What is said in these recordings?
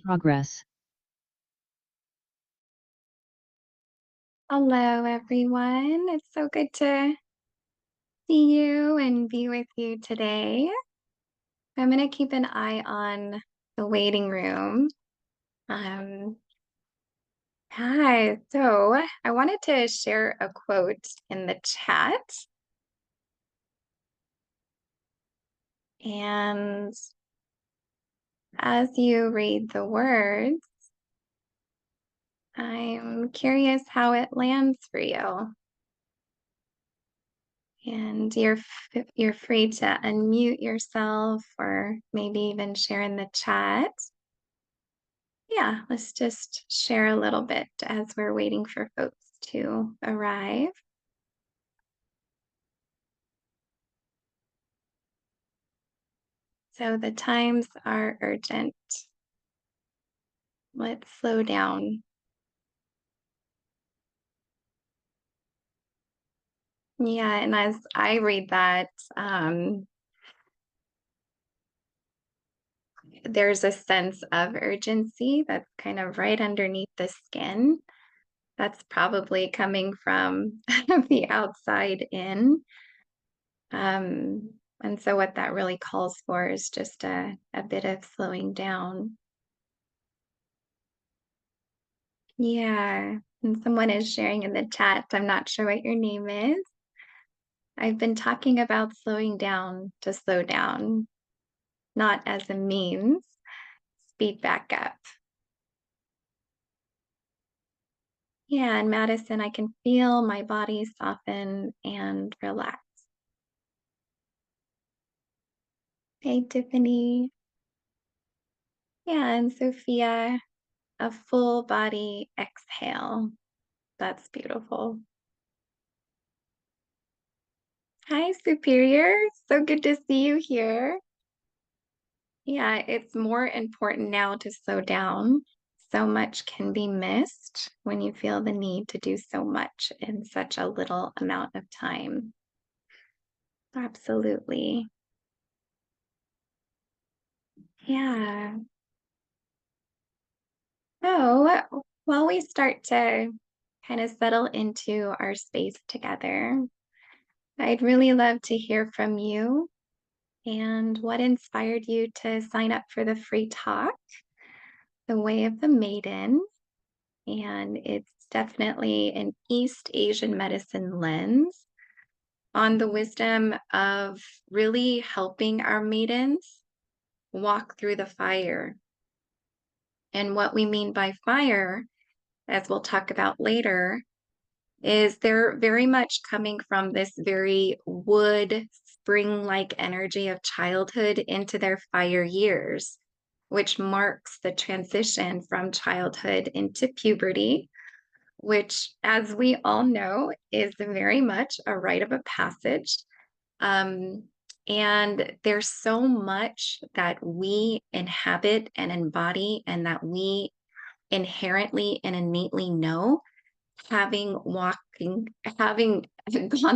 Progress. Hello, everyone. It's so good to see you and be with you today. I'm going to keep an eye on the waiting room. Um, Hi. So I wanted to share a quote in the chat. And as you read the words, I'm curious how it lands for you. And you're free to unmute yourself or maybe even share in the chat. Yeah, let's just share a little bit as we're waiting for folks to arrive. So the times are urgent. Let's slow down. Yeah, and as I read that, there's a sense of urgency that's kind of right underneath the skin. That's probably coming from the outside in. And so, what that really calls for is just a bit of slowing down. Yeah, and someone is sharing in the chat. I'm not sure what your name is. I've been talking about slowing down to slow down, not as a means. Speed back up. Yeah, and Madison, I can feel my body soften and relax. Hey, Tiffany. Yeah, and Sophia, a full body exhale. That's beautiful. Hi, Superior. So good to see you here. Yeah, it's more important now to slow down. So much can be missed when you feel the need to do so much in such a little amount of time. Absolutely. Yeah. So, while we start to kind of settle into our space together, I'd really love to hear from you and what inspired you to sign up for the free talk, The Way of the Maiden. And it's definitely an East Asian medicine lens on the wisdom of really helping our maidens walk through the fire. And what we mean by fire, as we'll talk about later, is they're very much coming from this very wood, spring like energy of childhood into their fire years, which marks the transition from childhood into puberty, which, as we all know, is very much a rite of a passage. Um, and there's so much that we inhabit and embody, and that we inherently and innately know, having gone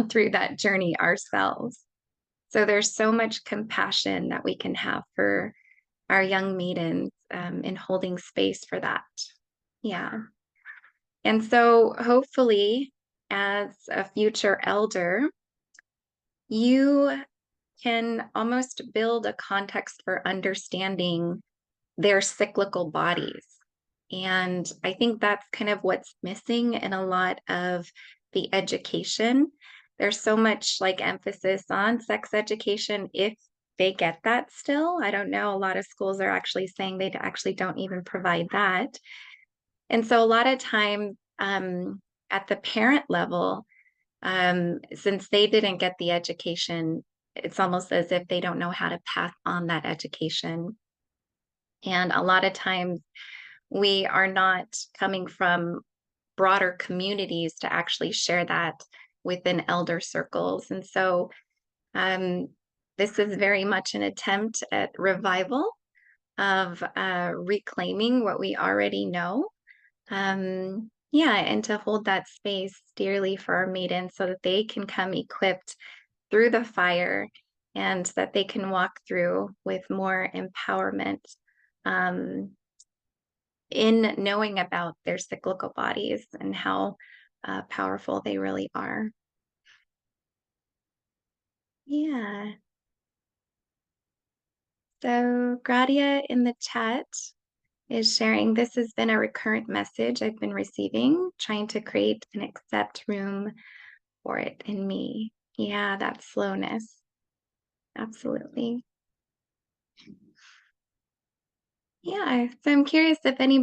through that journey ourselves. So there's so much compassion that we can have for our young maidens in holding space for that. Yeah. And so hopefully, as a future elder, you can almost build a context for understanding their cyclical bodies. And I think that's kind of what's missing in a lot of the education. There's so much like emphasis on sex education, if they get that still. I don't know. A lot of schools are actually saying they actually don't even provide that. And so a lot of times at the parent level, since they didn't get the education, it's almost as if they don't know how to pass on that education. And a lot of times we are not coming from broader communities to actually share that within elder circles. And so um, this is very much an attempt at revival of reclaiming what we already know. Yeah, and to hold that space dearly for our maidens so that they can come equipped through the fire and that they can walk through with more empowerment. Um, in knowing about their cyclical bodies and how powerful they really are. Yeah. So Gradia in the chat is sharing, this has been a recurrent message I've been receiving, trying to create and accept room for it in me. Yeah, that slowness. Absolutely. Yeah. So I'm curious if any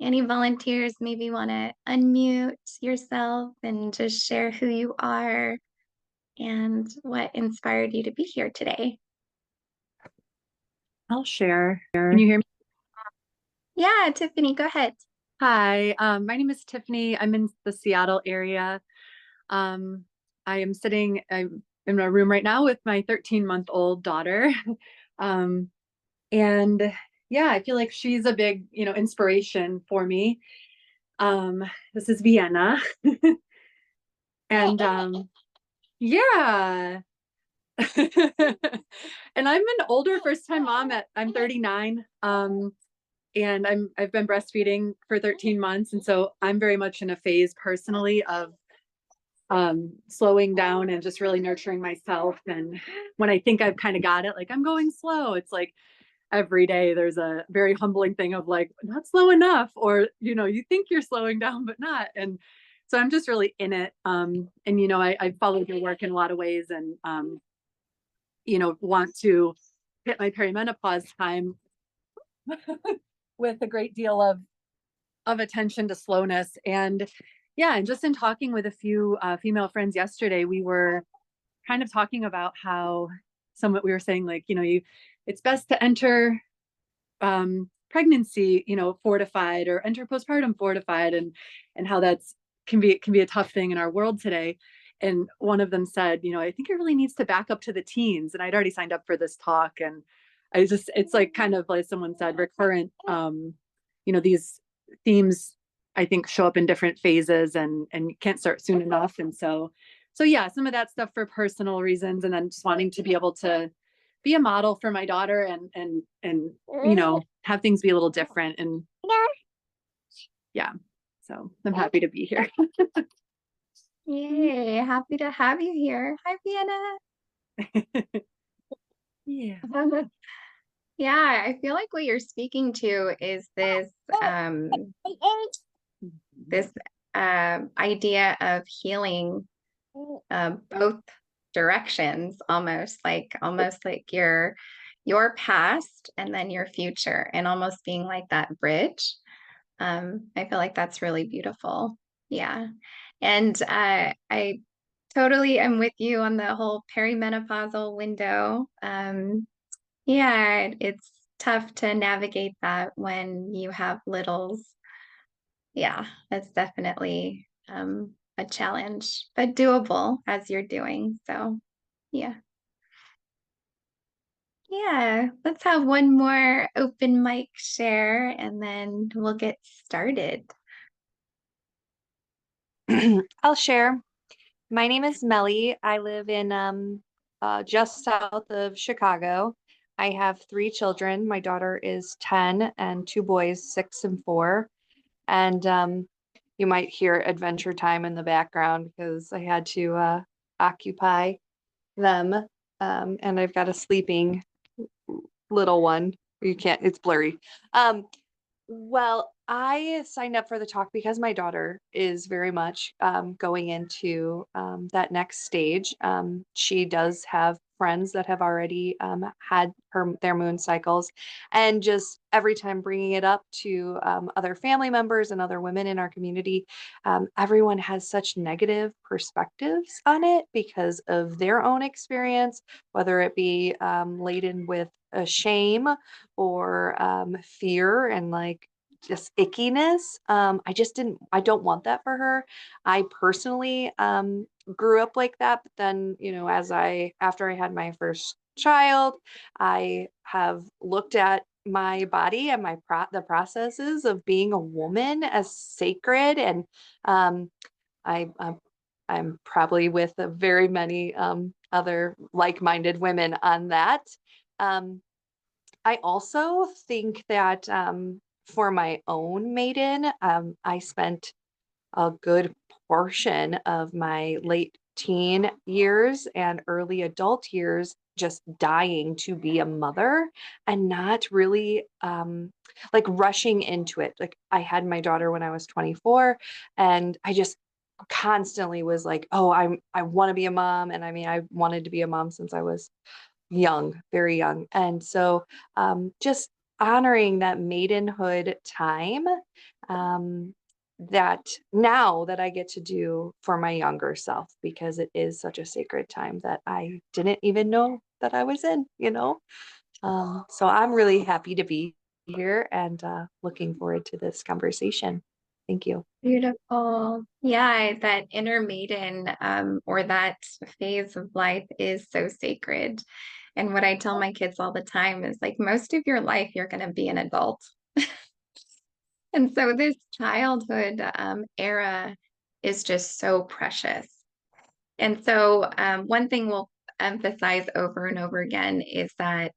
volunteers maybe want to unmute yourself and just share who you are and what inspired you to be here today. I'll share. Can you hear me? Yeah, Tiffany, go ahead. Hi, my name is Tiffany. I'm in the Seattle area. Um, I'm in a room right now with my 13-month-old daughter. Um, and yeah, I feel like she's a big, inspiration for me. This is Vienna. And yeah. And I'm an older first-time mom I'm 39. And I've been breastfeeding for 13 months, and so I'm very much in a phase personally of slowing down and just really nurturing myself. And when I think I've kind of got it, like I'm going slow, it's like every day there's a very humbling thing of like not slow enough, or you think you're slowing down but not. And so I'm just really in it. And I followed your work in a lot of ways, and want to hit my perimenopause time with a great deal of attention to slowness. And yeah, and just in talking with a few female friends yesterday, we were kind of talking about how somewhat we were saying, like, it's best to enter pregnancy, fortified, or enter postpartum fortified, and how that's can be a tough thing in our world today. And one of them said, I think it really needs to back up to the teens. And I'd already signed up for this talk, and it's like kind of like someone said, recurrent. These themes I think show up in different phases, and you can't start soon enough. And so yeah, some of that stuff for personal reasons, and then just wanting to be able to be a model for my daughter, and have things be a little different. And yeah, so I'm happy to be here. Yay, happy to have you here. Hi, Yeah. Vienna. Yeah, I feel like what you're speaking to is this idea of healing both directions, almost like your past and then your future, and almost being like that bridge. I feel like that's really beautiful. Yeah. And I totally am with you on the whole perimenopausal window. Yeah, it's tough to navigate that when you have littles. Yeah, that's definitely a challenge, but doable as you're doing. So, yeah. Yeah, let's have one more open mic share and then we'll get started. I'll share. My name is Melly. I live in just south of Chicago. I have three children. My daughter is 10 and two boys, 6 and 4. And you might hear Adventure Time in the background because I had to occupy them. And I've got a sleeping little one. You can't, it's blurry. Well, I signed up for the talk because my daughter is very much going into that next stage. She does have friends that have already had their moon cycles, and just every time bringing it up to other family members and other women in our community, everyone has such negative perspectives on it because of their own experience, whether it be laden with a shame or fear and like just ickiness. I don't want that for her. I personally grew up like that, but then, after I had my first child, I have looked at my body and the processes of being a woman as sacred. And um, I'm probably with very many other like-minded women on that. Um, I also think that for my own maiden, I spent a good portion of my late teen years and early adult years just dying to be a mother and not really like rushing into it. Like I had my daughter when I was 24 and I just constantly was like, "Oh, I want to be a mom." And I mean, I wanted to be a mom since I was young, very young. And so just honoring that maidenhood time um, that now that I get to do for my younger self, because it is such a sacred time that I didn't even know that I was in, you know? So I'm really happy to be here and looking forward to this conversation. Thank you. Beautiful. Yeah, that inner maiden, or that phase of life is so sacred. And what I tell my kids all the time is like, most of your life, you're going to be an adult. And so this childhood era is just so precious. And so, one thing we'll emphasize over and over again is that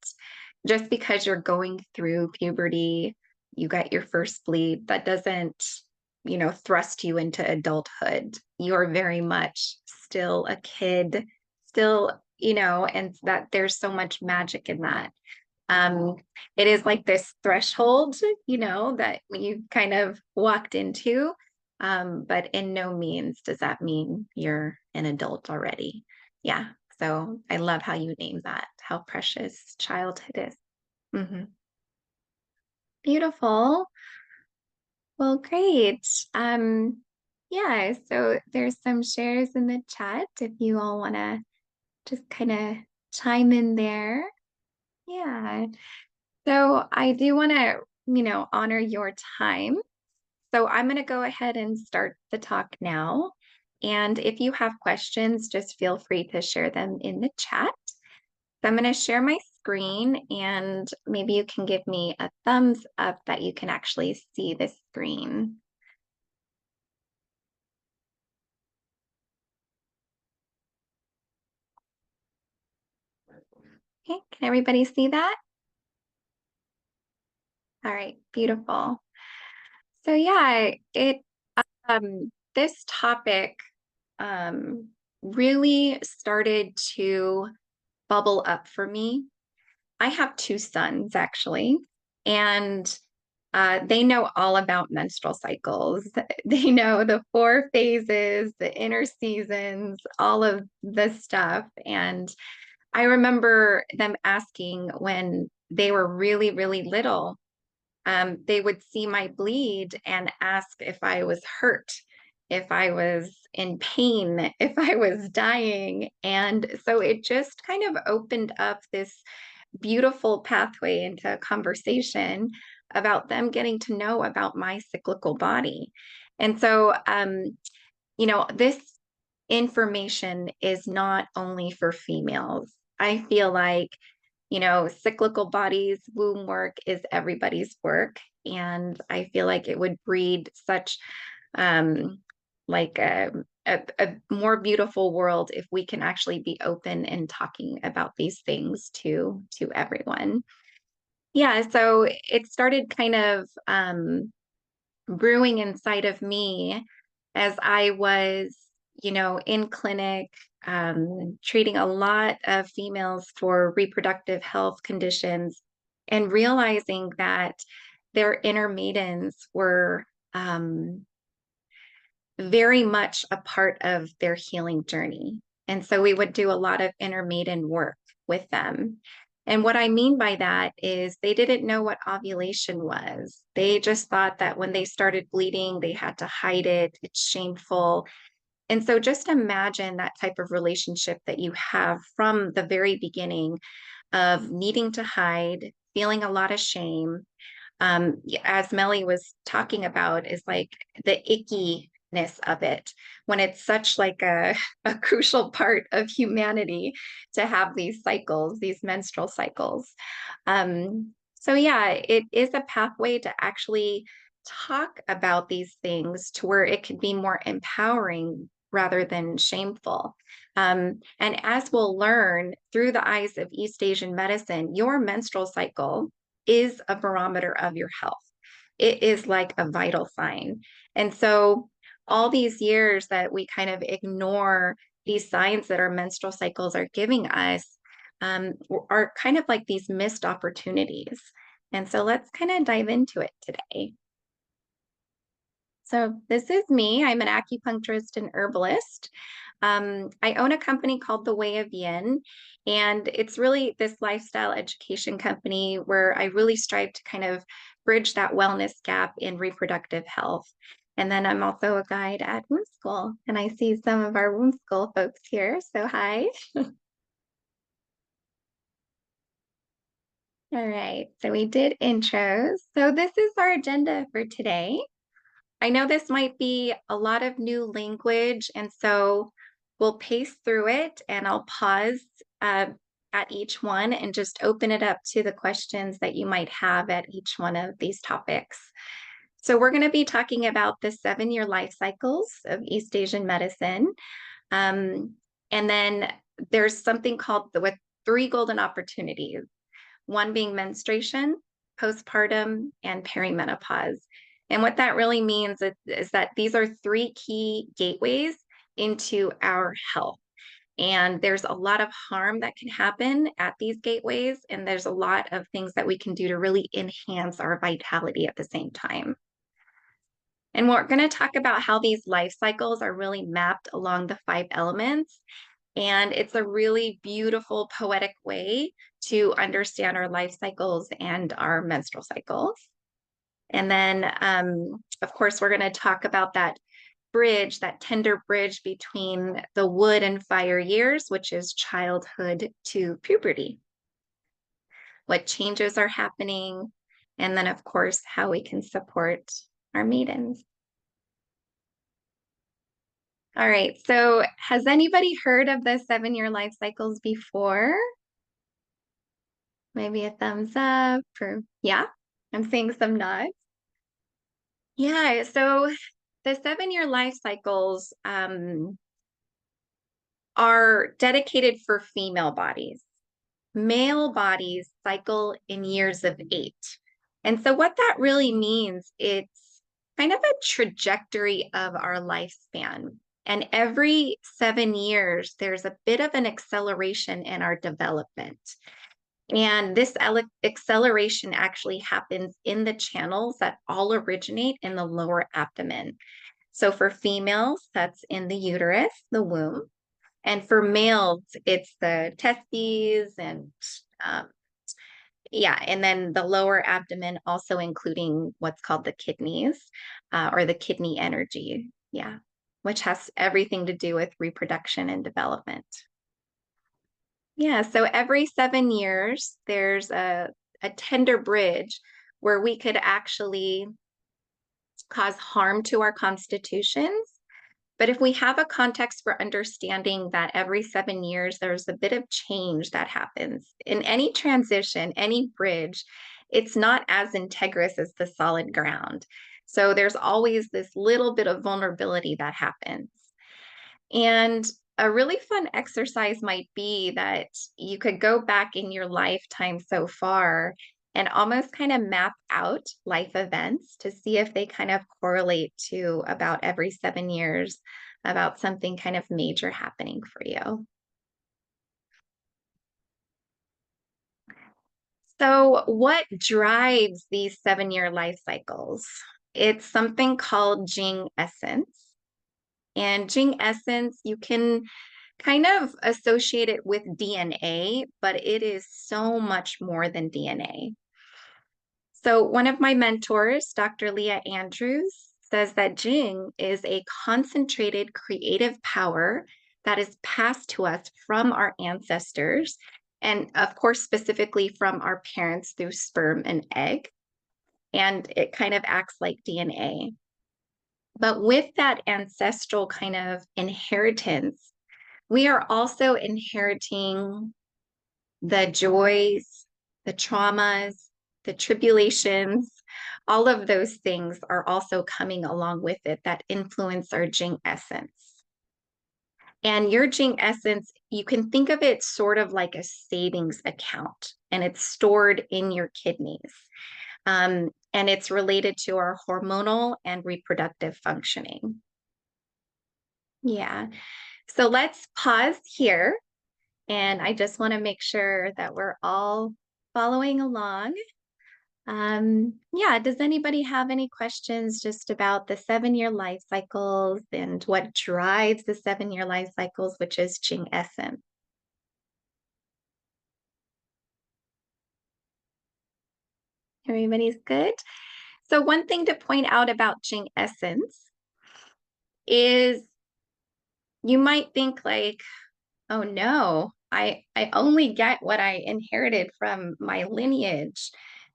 just because you're going through puberty, you got your first bleed, that doesn't, thrust you into adulthood. You're very much still a kid, still, and that there's so much magic in that. Um, it is like this threshold, that you kind of walked into. But in no means does that mean you're an adult already. Yeah. So I love how you name that, how precious childhood is. Mhm. Beautiful. Well, great. Yeah, so there's some shares in the chat if you all want to just kind of chime in there. Yeah. So I do want to, honor your time. So I'm going to go ahead and start the talk now. And if you have questions, just feel free to share them in the chat. So I'm going to share my screen and maybe you can give me a thumbs up that you can actually see the screen. Okay, can everybody see that? All right, beautiful. So yeah, this topic um, really started to bubble up for me. I have two sons actually, and they know all about menstrual cycles. They know the four phases, the inner seasons, all of this stuff. And I remember them asking when they were really, really little, they would see my bleed and ask if I was hurt, if I was in pain, if I was dying. And so it just kind of opened up this beautiful pathway into a conversation about them getting to know about my cyclical body. And so, this information is not only for females. I feel like, cyclical bodies, womb work is everybody's work. And I feel like it would breed such um, like a more beautiful world if we can actually be open and talking about these things to everyone. Yeah, so it started kind of brewing inside of me as I was, in clinic, treating a lot of females for reproductive health conditions and realizing that their inner maidens were very much a part of their healing journey. And so we would do a lot of inner maiden work with them. And what I mean by that is they didn't know what ovulation was. They just thought that when they started bleeding, they had to hide it. It's shameful. And so just imagine that type of relationship that you have from the very beginning of needing to hide, feeling a lot of shame, as Melly was talking about, is like the ickiness of it when it's such like a crucial part of humanity to have these cycles, these menstrual cycles. So yeah, it is a pathway to actually talk about these things to where it could be more empowering rather than shameful. And as we'll learn through the eyes of East Asian medicine, your menstrual cycle is a barometer of your health. it is like a vital sign. And so all these years that we kind of ignore these signs that our menstrual cycles are giving us are kind of like these missed opportunities. And so let's kind of dive into it today. So this is me. I'm an acupuncturist and herbalist. I own a company called The Way of Yin, and it's really this lifestyle education company where I really strive to kind of bridge that wellness gap in reproductive health. And then I'm also a guide at Womb School, and I see some of our Womb School folks here. So hi. All right, so we did intros. So this is our agenda for today. I know this might be a lot of new language, and so we'll pace through it and I'll pause at each one and just open it up to the questions that you might have at each one of these topics. So we're going to be talking about the 7-year life cycles of East Asian medicine. And then there's something called with 3 golden opportunities, one being menstruation, postpartum, and perimenopause. And what that really means is that these are 3 key gateways into our health. And there's a lot of harm that can happen at these gateways. And there's a lot of things that we can do to really enhance our vitality at the same time. And we're going to talk about how these life cycles are really mapped along the 5 elements. And it's a really beautiful, poetic way to understand our life cycles and our menstrual cycles. And then, of course, we're going to talk about that bridge, that tender bridge between the wood and fire years, which is childhood to puberty. What changes are happening, and then, of course, how we can support our maidens. All right, so has anybody heard of the 7-year life cycles before? Maybe a thumbs up or yeah, I'm seeing some nods. Yeah, so the 7-year life cycles are dedicated for female bodies. Male bodies cycle in years of 8. And so what that really means, it's kind of a trajectory of our lifespan. And every 7 years, there's a bit of an acceleration in our development. And this acceleration actually happens in the channels that all originate in the lower abdomen. So for females, that's in the uterus, the womb. And for males, it's the testes and yeah, and then the lower abdomen also including what's called the kidneys or the kidney energy. Yeah, which has everything to do with reproduction and development. Yeah, so every 7 years, there's a tender bridge where we could actually cause harm to our constitutions. But if we have a context for understanding that every 7 years, there's a bit of change that happens in any transition, any bridge, it's not as integrous as the solid ground. So there's always this little bit of vulnerability that happens. And a really fun exercise might be that you could go back in your lifetime so far and almost kind of map out life events to see if they kind of correlate to about every 7 years about something kind of major happening for you. So, what drives these 7-year life cycles? It's something called Jing essence. And Jing essence, you can kind of associate it with DNA, but it is so much more than DNA. So one of my mentors, Dr. Leah Andrews, says that Jing is a concentrated creative power that is passed to us from our ancestors, and of course, specifically from our parents through sperm and egg. And it kind of acts like DNA. But with that ancestral kind of inheritance, we are also inheriting the joys, the traumas, the tribulations, all of those things are also coming along with it that influence our Jing essence. And your Jing essence, you can think of it sort of like a savings account, and it's stored in your kidneys. And it's related to our hormonal and reproductive functioning. Yeah. So let's pause here. And I just want to make sure that we're all following along. Yeah, does anybody have any questions just about the 7-year life cycles and what drives the 7-year life cycles, which is Jing essence? Everybody's good? So one thing to point out about Jing essence is you might think like, oh no, I only get what I inherited from my lineage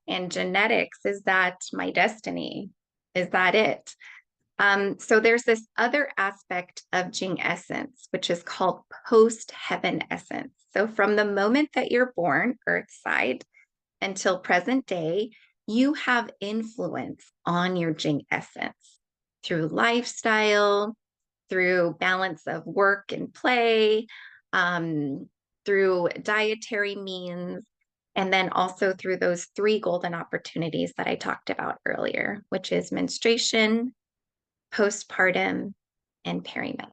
and genetics. Is that my destiny? Is that it? So there's this other aspect of Jing essence, which is called post-heaven essence. So from the moment that you're born, earth side, until present day, you have influence on your Jing essence through lifestyle, through balance of work and play, through dietary means, and then also through those 3 golden opportunities that I talked about earlier, which is menstruation, postpartum, and perimenopause.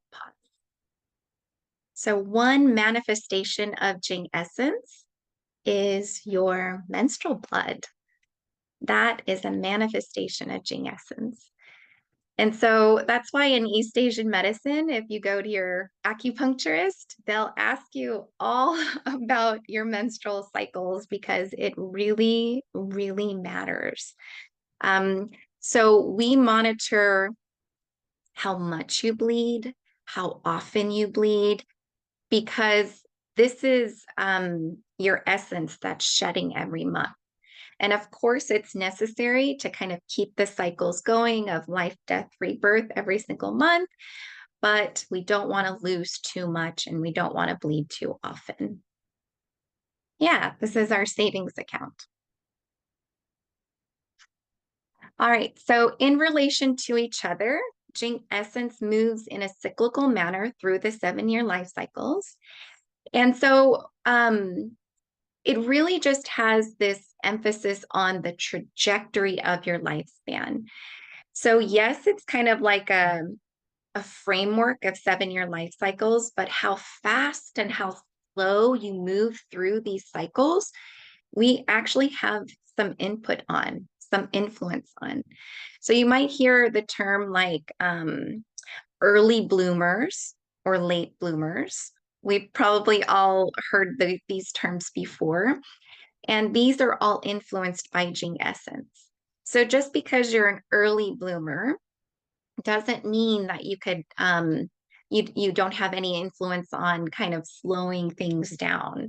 So one manifestation of Jing essence is your menstrual blood. That is a manifestation of Jing essence. And so that's why in East Asian medicine, if you go to your acupuncturist, they'll ask you all about your menstrual cycles because it really, really matters. So we monitor how much you bleed, how often you bleed, because this is your essence that's shedding every month. And of course, it's necessary to kind of keep the cycles going of life, death, rebirth every single month, but we don't want to lose too much and we don't want to bleed too often. Yeah, this is our savings account. All right, so in relation to each other, Jing essence moves in a cyclical manner through the 7-year life cycles. And so it really just has this emphasis on the trajectory of your lifespan. So yes, it's kind of like a framework of 7-year life cycles, but how fast and how slow you move through these cycles, we actually have some input on, some influence on. So you might hear the term like early bloomers or late bloomers. We've probably all heard these terms before, and these are all influenced by Jing essence. So just because you're an early bloomer doesn't mean that you could you don't have any influence on kind of slowing things down.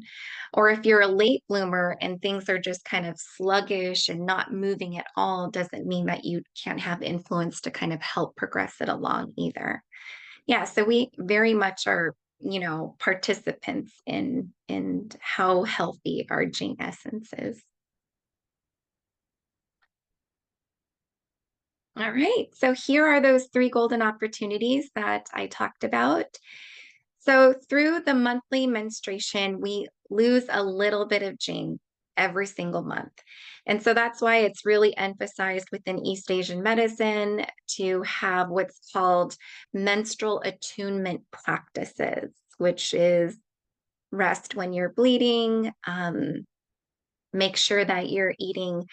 Or if you're a late bloomer and things are just kind of sluggish and not moving at all, doesn't mean that you can't have influence to kind of help progress it along either. Yeah, so we very much are, participants in how healthy our Jing essence is. All right, so here are those 3 golden opportunities that I talked about. So through the monthly menstruation, we lose a little bit of Jing every single month. And so that's why it's really emphasized within East Asian medicine to have what's called menstrual attunement practices, which is rest when you're bleeding, make sure that you're eating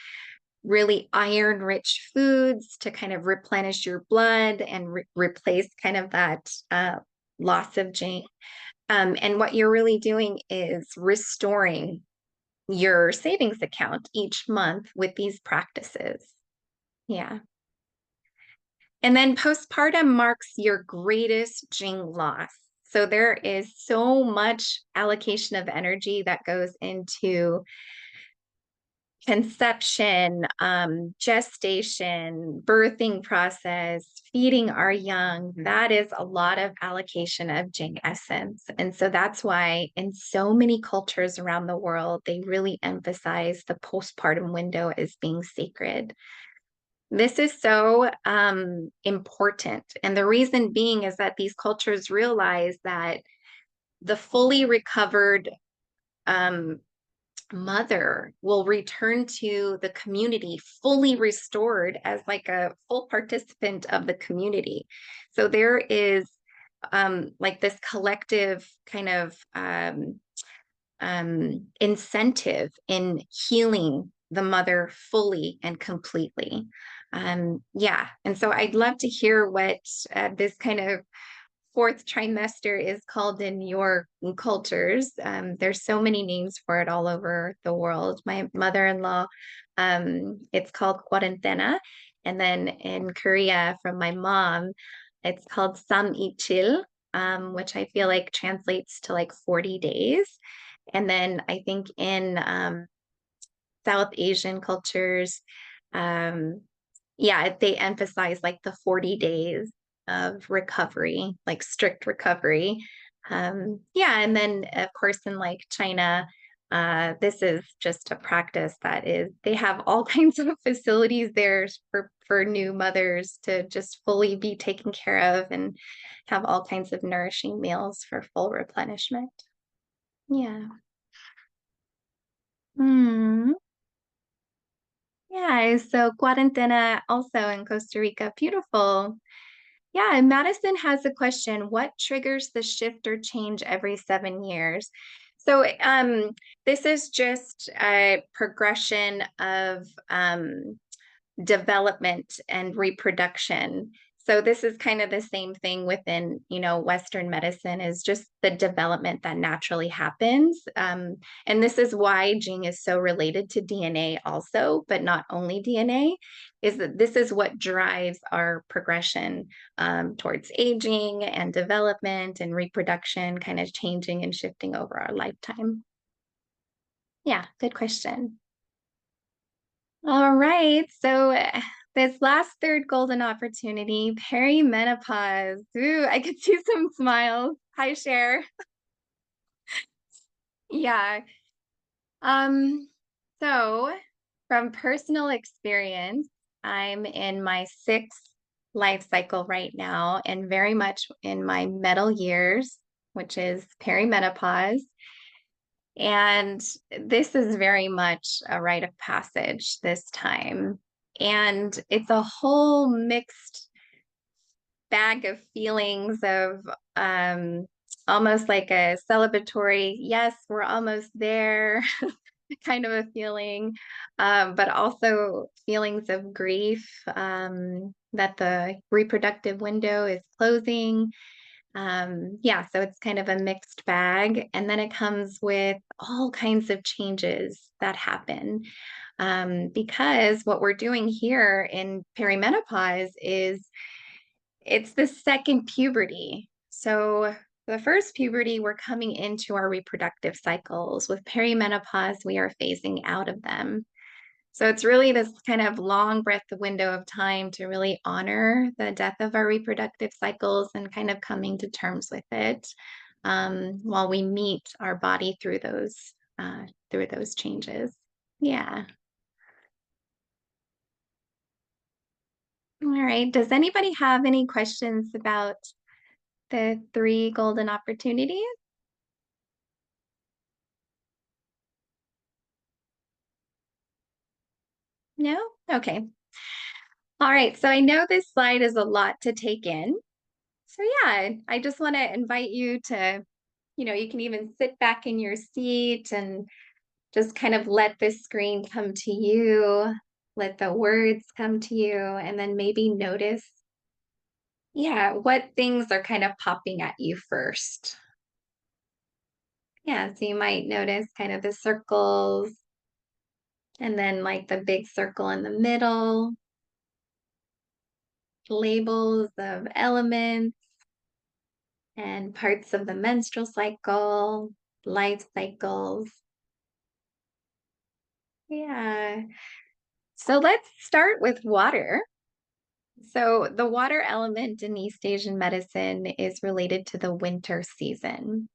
really iron rich foods to kind of replenish your blood and replace kind of that loss of Jing. And what you're really doing is restoring your savings account each month with these practices. Yeah. And then postpartum marks your greatest Jing loss. So there is so much allocation of energy that goes into conception, gestation, birthing process, feeding our young. That is a lot of allocation of Jing essence. And so that's why in so many cultures around the world, they really emphasize the postpartum window as being sacred. This is so important. And the reason being is that these cultures realize that the fully recovered mother will return to the community fully restored as like a full participant of the community. So there is like this collective kind of incentive in healing the mother fully and completely. Yeah. And so I'd love to hear what this kind of fourth trimester is called in your cultures. There's so many names for it all over the world. My mother-in-law, it's called cuarentena. And then in Korea, from my mom, it's called samichil, which I feel like translates to like 40 days. And then I think in South Asian cultures, um, yeah, they emphasize like the 40 days of recovery, like strict recovery. Yeah, and then of course in like China, this is just a practice that is they have all kinds of facilities there for new mothers to just fully be taken care of and have all kinds of nourishing meals for full replenishment. Yeah. Hmm. Yeah, so cuarentena also in Costa Rica, beautiful. Yeah, and Madison has a question. What triggers the shift or change every 7 years? So this is just a progression of development and reproduction. So this is kind of the same thing within, Western medicine is just the development that naturally happens. And this is why gene is so related to DNA also, but not only DNA, is that this is what drives our progression towards aging and development and reproduction, kind of changing and shifting over our lifetime. Yeah, good question. All right. So this last third golden opportunity, perimenopause. Ooh, I could see some smiles. Hi, Cher. Yeah. Um, so from personal experience, I'm in my sixth life cycle right now and very much in my middle years, which is perimenopause. And this is very much a rite of passage this time. And it's a whole mixed bag of feelings of almost like a celebratory, yes, we're almost there kind of a feeling, but also feelings of grief that the reproductive window is closing. Yeah, so it's kind of a mixed bag. And then it comes with all kinds of changes that happen. Because what we're doing here in perimenopause is it's the second puberty. So the first puberty, we're coming into our reproductive cycles. With perimenopause, we are phasing out of them. So it's really this kind of long breath window of time to really honor the death of our reproductive cycles and kind of coming to terms with it while we meet our body through those changes. Yeah. All right. Does anybody have any questions about the three golden opportunities? No? Okay. All right. So I know this slide is a lot to take in. So yeah, I just want to invite you to, you can even sit back in your seat and just kind of let this screen come to you, let the words come to you, and then maybe notice, yeah, what things are kind of popping at you first. Yeah, so you might notice kind of the circles and then like the big circle in the middle, labels of elements and parts of the menstrual cycle, life cycles. Yeah. So let's start with water. So the water element in East Asian medicine is related to the winter season.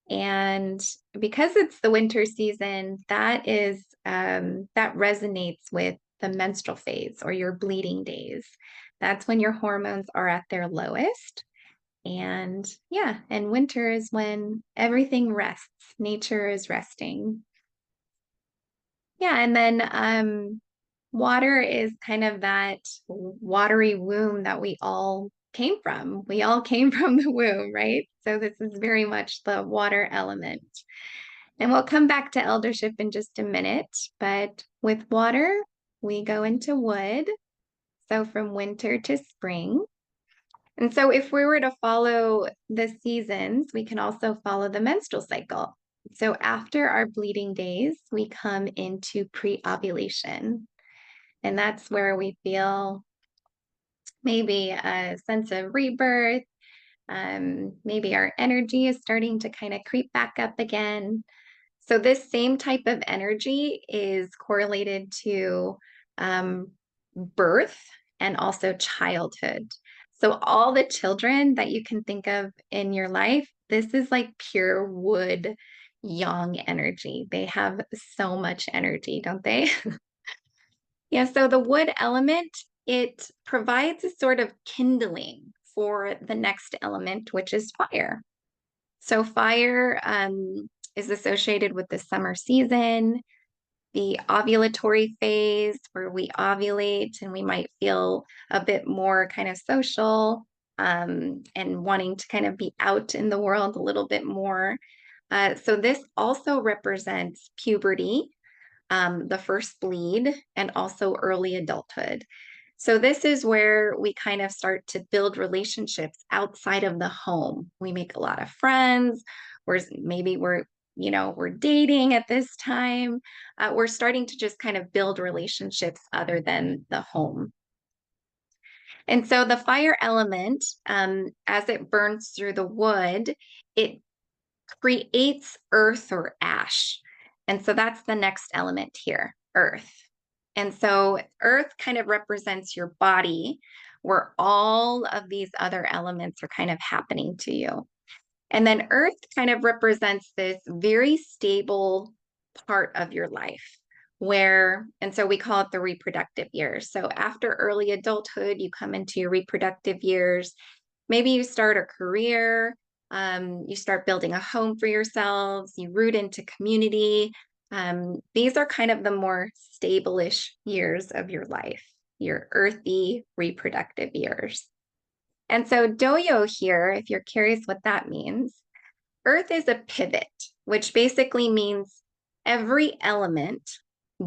And because it's the winter season, that resonates with the menstrual phase or your bleeding days. That's when your hormones are at their lowest. And yeah, and winter is when everything rests. Nature is resting. Yeah, and then water is kind of that watery womb that we all came from. We all came from the womb, right? So this is very much the water element. And we'll come back to eldership in just a minute, but with water, we go into wood. So from winter to spring. And so if we were to follow the seasons, we can also follow the menstrual cycle. So after our bleeding days, we come into pre-ovulation. And that's where we feel maybe a sense of rebirth. Maybe our energy is starting to kind of creep back up again. So this same type of energy is correlated to birth and also childhood. So all the children that you can think of in your life, this is like pure wood yang energy. They have so much energy, don't they? Yeah, so the wood element, it provides a sort of kindling for the next element, which is fire. So fire is associated with the summer season, the ovulatory phase where we ovulate and we might feel a bit more kind of social and wanting to kind of be out in the world a little bit more. So this also represents puberty, the first bleed, and also early adulthood. So this is where we kind of start to build relationships outside of the home. We make a lot of friends, maybe we're dating at this time. We're starting to just kind of build relationships other than the home. And so the fire element, as it burns through the wood, it creates earth or ash. And so that's the next element here, earth. And so earth kind of represents your body, where all of these other elements are kind of happening to you. And then earth kind of represents this very stable part of your life and so we call it the reproductive years. So after early adulthood, you come into your reproductive years. Maybe you start a career, you start building a home for yourselves, you root into community. These are kind of the more stable-ish years of your life, your earthy reproductive years. And so doyo here, if you're curious what that means, earth is a pivot, which basically means every element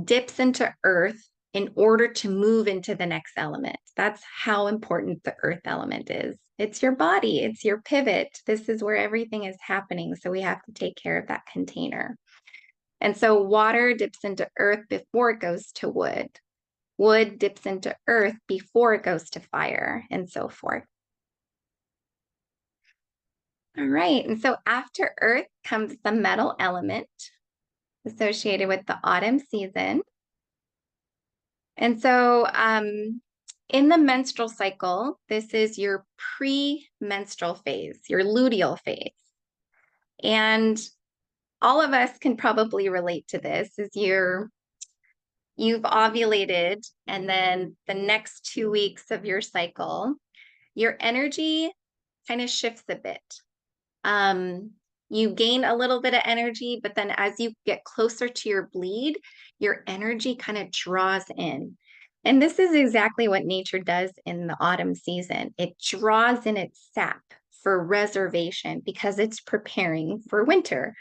dips into earth in order to move into the next element. That's how important the earth element is. It's your body, it's your pivot. This is where everything is happening. So we have to take care of that container. And so water dips into earth before it goes to wood. Wood dips into earth before it goes to fire, and so forth. All right, and so after earth comes the metal element associated with the autumn season. And so in the menstrual cycle, this is your premenstrual phase, your luteal phase. And all of us can probably relate to this is you've ovulated, and then the next 2 weeks of your cycle, your energy kind of shifts a bit. You gain a little bit of energy, but then as you get closer to your bleed, your energy kind of draws in. And this is exactly what nature does in the autumn season. It draws in its sap for reservation because it's preparing for winter.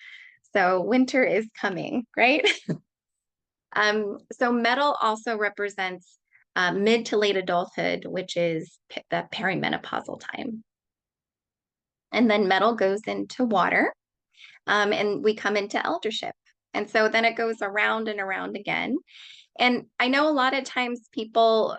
So winter is coming, right? So metal also represents mid to late adulthood, which is the perimenopausal time. And then metal goes into water, and we come into eldership. And so then it goes around and around again. And I know a lot of times people,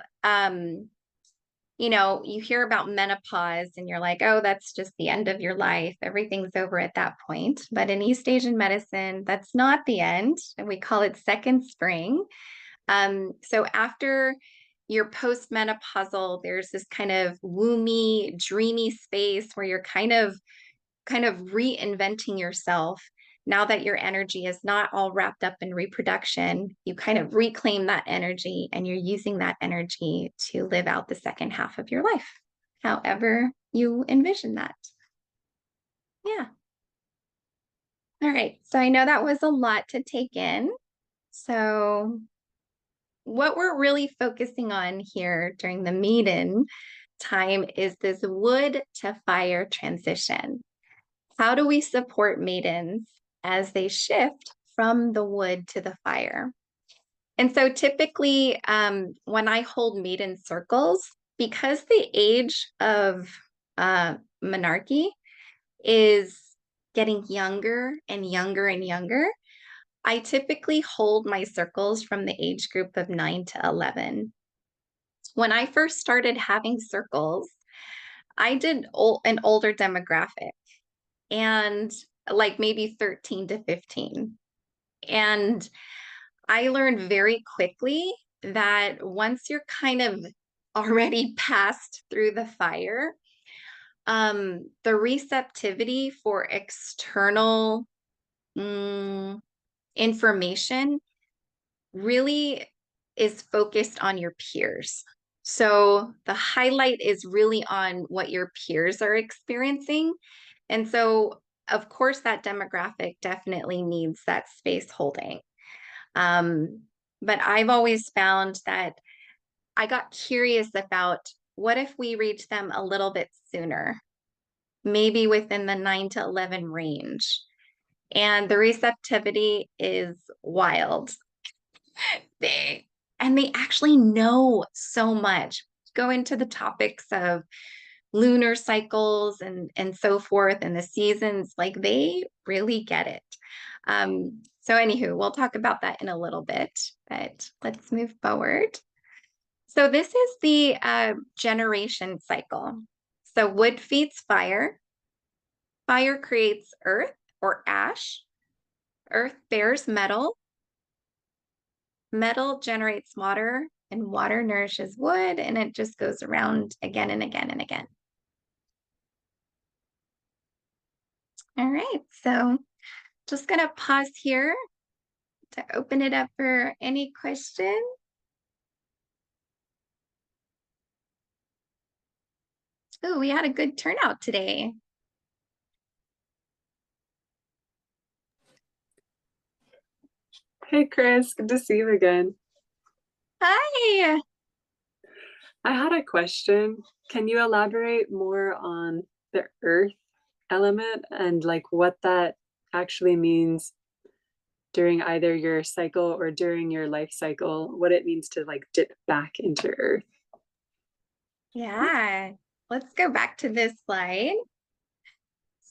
you hear about menopause and you're like, oh, that's just the end of your life. Everything's over at that point. But in East Asian medicine, that's not the end. And we call it second spring. So after you're postmenopausal, there's this kind of womby, dreamy space where you're kind of reinventing yourself. Now that your energy is not all wrapped up in reproduction, you kind of reclaim that energy and you're using that energy to live out the second half of your life, however you envision that. Yeah. All right. So I know that was a lot to take in. So what we're really focusing on here during the maiden time is this wood to fire transition. How do we support maidens as they shift from the wood to the fire? And so typically, when I hold maiden circles, because the age of menarche is getting younger and younger and younger, I typically hold my circles from the age group of 9 to 11. When I first started having circles, I did an older demographic and like maybe 13 to 15. And I learned very quickly that once you're kind of already passed through the fire, the receptivity for external information really is focused on your peers. So the highlight is really on what your peers are experiencing. And so, of course, that demographic definitely needs that space holding. But I've always found that I got curious about what if we reach them a little bit sooner, maybe within the 9 to 11 range. And the receptivity is wild. They and they actually know so much. Go into the topics of lunar cycles and so forth and the seasons, like they really get it. So anywho, we'll talk about that in a little bit, but let's move forward. So this is the generation cycle. So wood feeds fire, fire creates earth or ash, earth bears metal, metal generates water, and water nourishes wood, and it just goes around again and again and again. All right, so just gonna pause here to open it up for any questions. Oh, we had a good turnout today. Hey Chris, good to see you again. Hi. I had a question. Can you elaborate more on the earth element and like what that actually means during either your cycle or during your life cycle, what it means to like dip back into earth? Yeah, let's go back to this slide.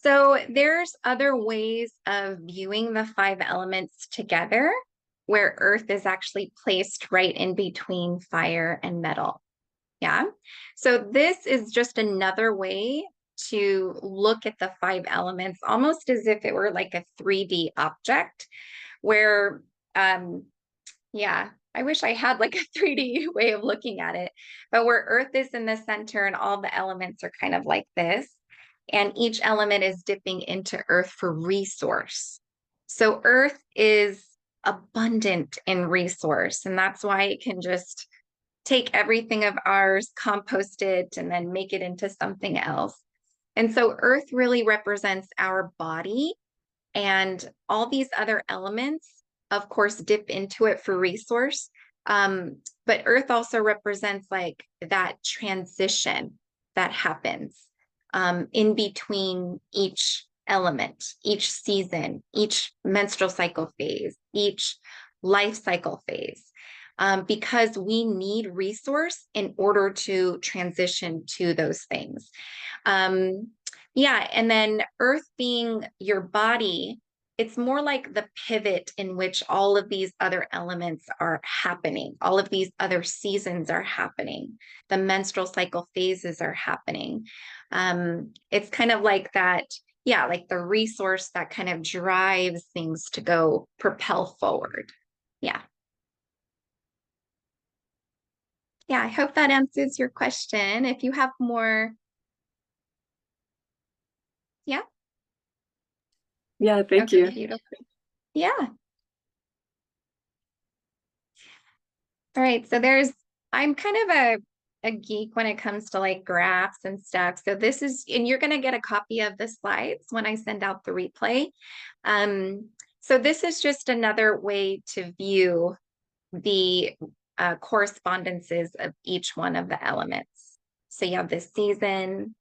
So there's other ways of viewing the five elements together, where earth is actually placed right in between fire and metal. Yeah. So this is just another way to look at the five elements, almost as if it were like a 3D object where, yeah, I wish I had like a 3D way of looking at it, but where earth is in the center and all the elements are kind of like this. And each element is dipping into earth for resource. So earth is abundant in resource, and that's why it can just take everything of ours, compost it, and then make it into something else. And so earth really represents our body, and all these other elements, of course, dip into it for resource. But earth also represents like that transition that happens in between each element, each season, each menstrual cycle phase, each life cycle phase. Because we need resource in order to transition to those things. Yeah, and then earth being your body, it's more like the pivot in which all of these other elements are happening. All of these other seasons are happening. The menstrual cycle phases are happening. It's kind of like that, yeah, like the resource that kind of drives things to go propel forward. Yeah. Yeah, I hope that answers your question. If you have more, yeah. Yeah, thank Okay, you. beautiful. Yeah. All right. So I'm kind of a geek when it comes to like graphs and stuff. So this is, and you're going to get a copy of the slides when I send out the replay. So this is just another way to view the correspondences of each one of the elements. So you have the season,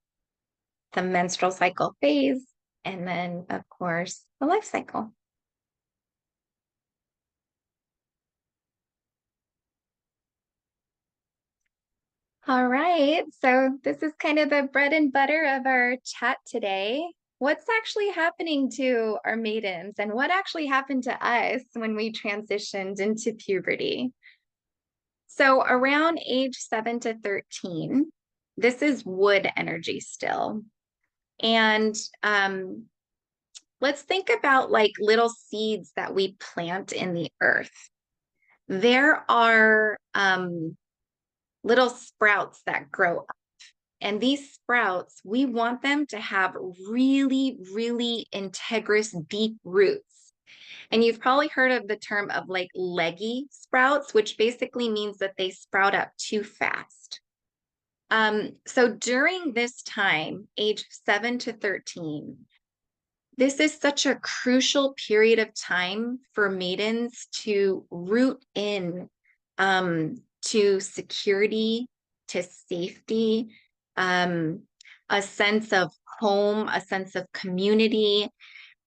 the menstrual cycle phase, and then, of course, the life cycle. All right, so this is kind of the bread and butter of our chat today. What's actually happening to our maidens, and what actually happened to us when we transitioned into puberty? So around age 7 to 13, this is wood energy still. And let's think about like little seeds that we plant in the earth. There are little sprouts that grow up. And these sprouts, we want them to have really, really integrous, deep roots. And you've probably heard of the term of like leggy sprouts, which basically means that they sprout up too fast. So during this time, age 7 to 13, this is such a crucial period of time for maidens to root in to security, to safety, a sense of home, a sense of community.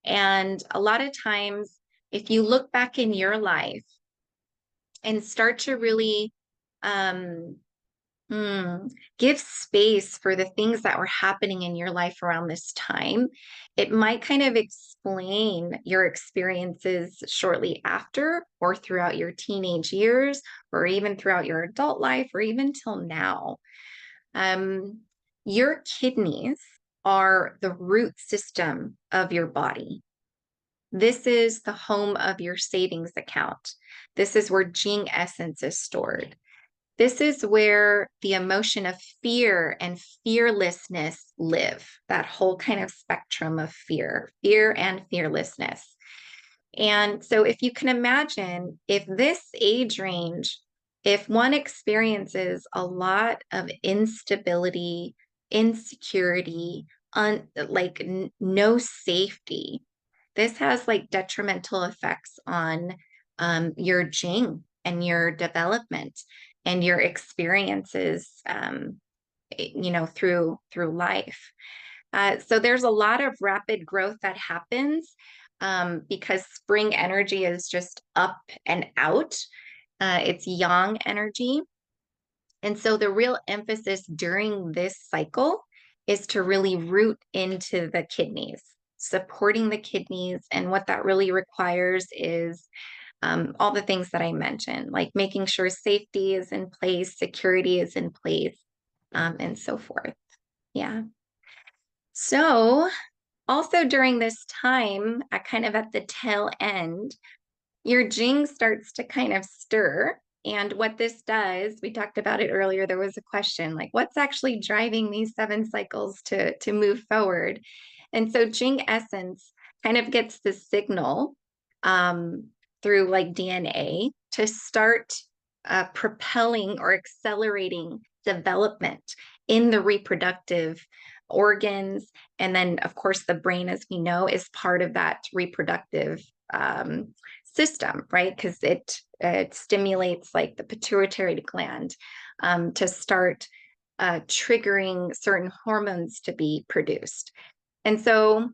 And a lot of times, if you look back in your life and start to really give space for the things that were happening in your life around this time, it might kind of explain your experiences shortly after or throughout your teenage years or even throughout your adult life or even till now. Your kidneys are the root system of your body. This is the home of your savings account. This is where Jing essence is stored. This is where the emotion of fear and fearlessness live, that whole kind of spectrum of fear and fearlessness. And so if you can imagine, if this age range, if one experiences a lot of instability, insecurity, no safety, this has like detrimental effects on your Jing and your development and your experiences, through life. So there's a lot of rapid growth that happens because spring energy is just up and out. It's yang energy. And so the real emphasis during this cycle is to really root into the kidneys, supporting the kidneys. And what that really requires is all the things that I mentioned, like making sure safety is in place, security is in place, and so forth. Yeah. So also during this time, at the tail end, your Jing starts to kind of stir. And what this does, we talked about it earlier, there was a question like, what's actually driving these 7 cycles to move forward? And so Jing essence kind of gets the signal through like DNA to start propelling or accelerating development in the reproductive organs. And then, of course, the brain, as we know, is part of that reproductive system, right? Because it stimulates like the pituitary gland to start triggering certain hormones to be produced. And so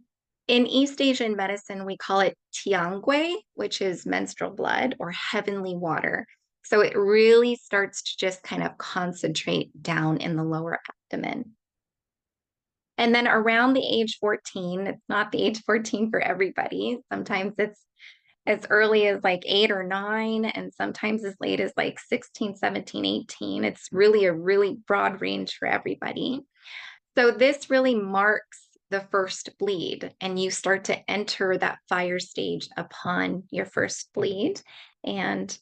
in East Asian medicine, we call it tiangui, which is menstrual blood or heavenly water. So it really starts to just kind of concentrate down in the lower abdomen. And then around the age 14, it's not the age 14 for everybody. Sometimes it's as early as like 8 or 9, and sometimes as late as like 16, 17, 18. It's really a really broad range for everybody. So this really marks the first bleed, and you start to enter that fire stage upon your first bleed. And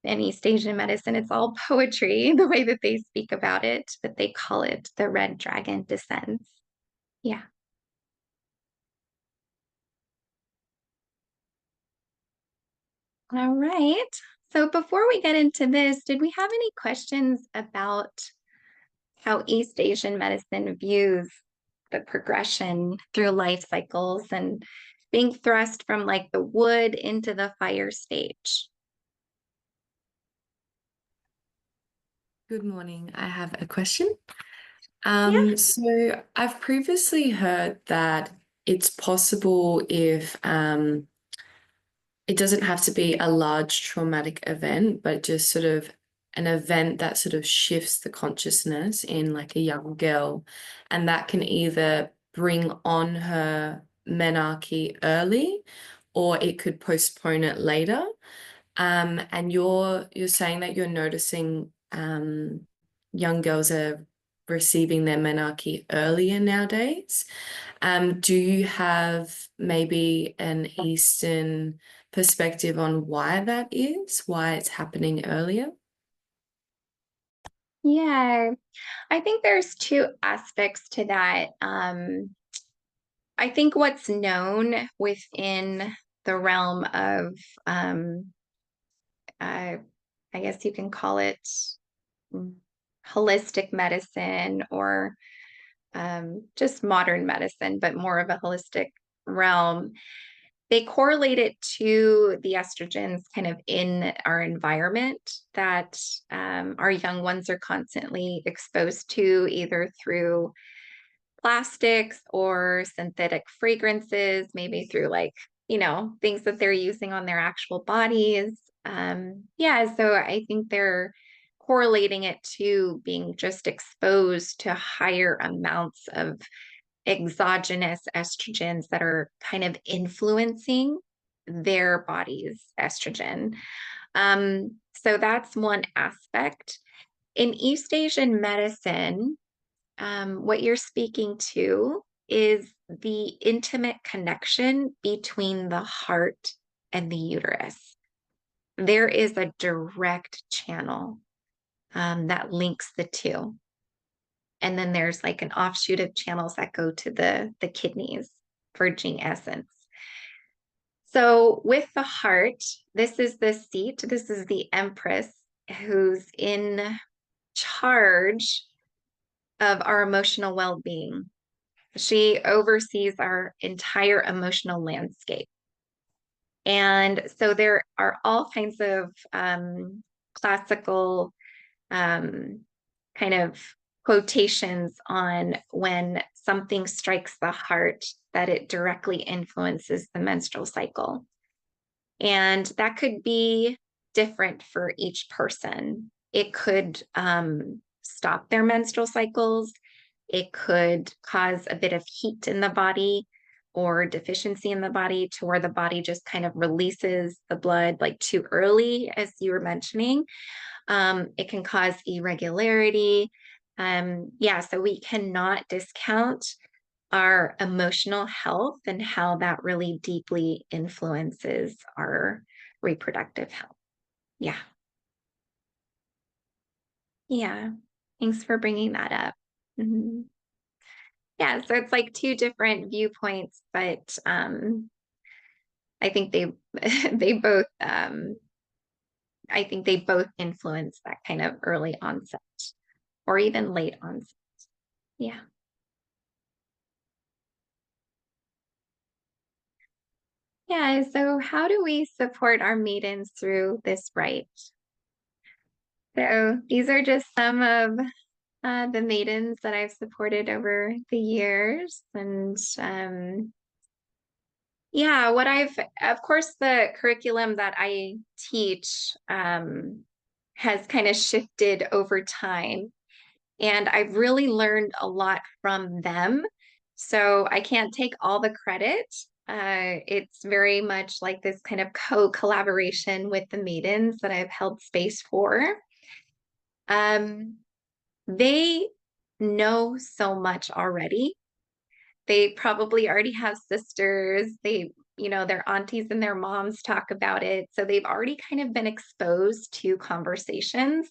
in East Asian medicine, it's all poetry, the way that they speak about it, but they call it the red dragon descends. Yeah. All right. So before we get into this, did we have any questions about how East Asian medicine views the progression through life cycles and being thrust from like the wood into the fire stage. Good morning. I have a question. Yeah. So I've previously heard that it's possible if it doesn't have to be a large traumatic event, but just sort of an event that sort of shifts the consciousness in like a young girl, and that can either bring on her menarche early or it could postpone it later. And you're saying that you're noticing young girls are receiving their menarche earlier nowadays. Do you have maybe an Eastern perspective on why that is, why it's happening earlier? Yeah, I think there's two aspects to that. I think what's known within the realm of, uh, I guess you can call it holistic medicine or just modern medicine, but more of a holistic realm. They correlate it to the estrogens kind of in our environment that our young ones are constantly exposed to, either through plastics or synthetic fragrances, maybe through like, things that they're using on their actual bodies. Yeah, so I think they're correlating it to being just exposed to higher amounts of exogenous estrogens that are kind of influencing their body's estrogen. So that's one aspect. In East Asian medicine, what you're speaking to is the intimate connection between the heart and the uterus. There is a direct channel that links the two. And then there's like an offshoot of channels that go to the kidneys for gene essence. So with the heart, this is the seat, this is the empress who's in charge of our emotional well-being. She oversees our entire emotional landscape. And so there are all kinds of classical kind of quotations on when something strikes the heart, that it directly influences the menstrual cycle. And that could be different for each person. It could stop their menstrual cycles. It could cause a bit of heat in the body or deficiency in the body to where the body just kind of releases the blood like too early, as you were mentioning. It can cause irregularity. Yeah, so we cannot discount our emotional health and how that really deeply influences our reproductive health. Yeah. Yeah. Thanks for bringing that up. Mhm. Yeah, so it's like two different viewpoints, but I think they they both I think they both influence that kind of early onset or even late onset. Yeah. Yeah, so how do we support our maidens through this rite? So these are just some of the maidens that I've supported over the years. And yeah, of course, the curriculum that I teach has kind of shifted over time. And I've really learned a lot from them. So I can't take all the credit. It's very much like this kind of co-collaboration with the maidens that I've held space for. They know so much already. They probably already have sisters. Their aunties and their moms talk about it. So they've already kind of been exposed to conversations.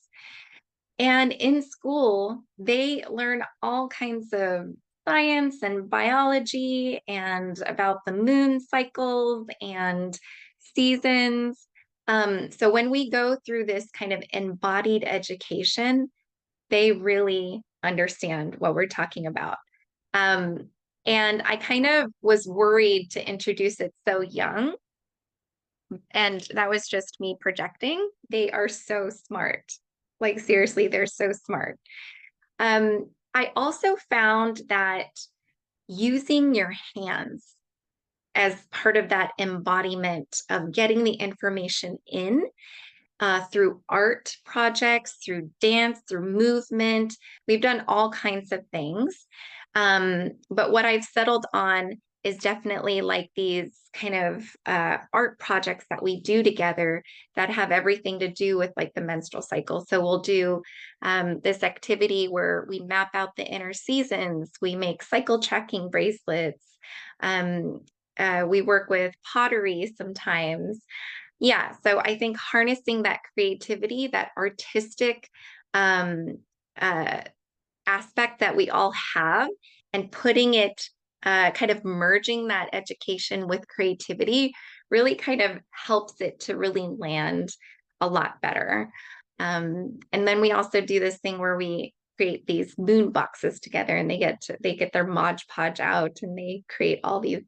And in school, they learn all kinds of science and biology and about the moon cycles and seasons. So when we go through this kind of embodied education, they really understand what we're talking about. And I kind of was worried to introduce it so young. And that was just me projecting. They are so smart. Like, seriously, they're so smart. I also found that using your hands as part of that embodiment of getting the information in through art projects, through dance, through movement. We've done all kinds of things. But what I've settled on is definitely like these kind of art projects that we do together that have everything to do with like the menstrual cycle. So we'll do this activity where we map out the inner seasons, we make cycle tracking bracelets. We work with pottery sometimes. Yeah, so I think harnessing that creativity, that artistic um, uh, aspect that we all have, and putting it, kind of merging that education with creativity, really kind of helps it to really land a lot better. And then we also do this thing where we create these moon boxes together, and they get their Mod Podge out, and they create all these